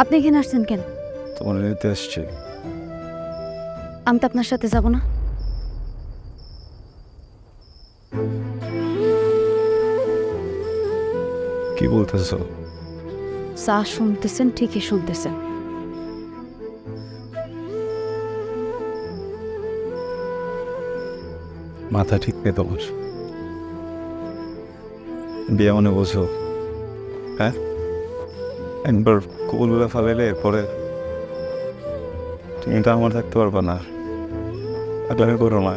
আপনি এখানে আসছেন কেন? তোমার নিতে আসছে। আমি তো আপনার সাথে যাব না। কি বলতেছো? যা শুনতেছেন ঠিকই শুনতেছেন। মাথা ঠিক নেই তোমার। বিয়ে মানে বোঝো? হ্যাঁ, একবার কবুল বলে ফেলাইলে এরপরে তুমি তো আমার থাকতে পারবা না। আগ্লামি করো না।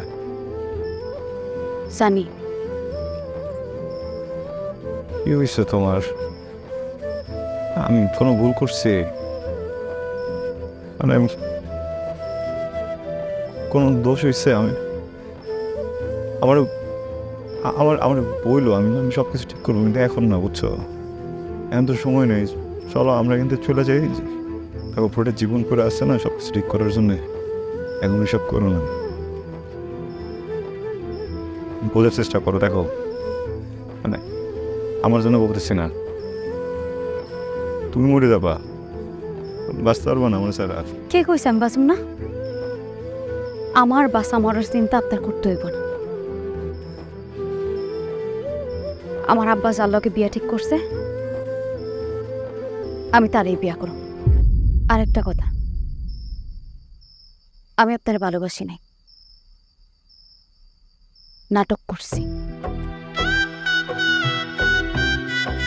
জানি। কি হয়েছে তোমার? আমি কোনো ভুল করছি? মানে কোনো দোষ হয়েছে? আমার আমার আমার বইলো, আমি আমি সব কিছু ঠিক করবো, কিন্তু এখন না, বুঝছো? এখন তো সময় নেই। চলো আমরা কিন্তু চলে যাই। তারপর পুরোটা জীবন করে আসছে না সব কিছু ঠিক করার জন্যে। এখন এসব করো না, বোঝার চেষ্টা করো। দেখো, মানে আমার জন্য বলতেছি না, তুমি মরে যাবা, বাঁচতে পারবা না আমার স্যার। কে কইছে আমি বাঁচব না? আমার বাসা মরার চিন্তা আপনার করতে হইব না। আমার আব্বা যার লগে বিয়া ঠিক করছে, আমি তারই বিয়া করব। আরেকটা কথা, আমি আপনার ভালোবাসি নাই, নাটক করছি।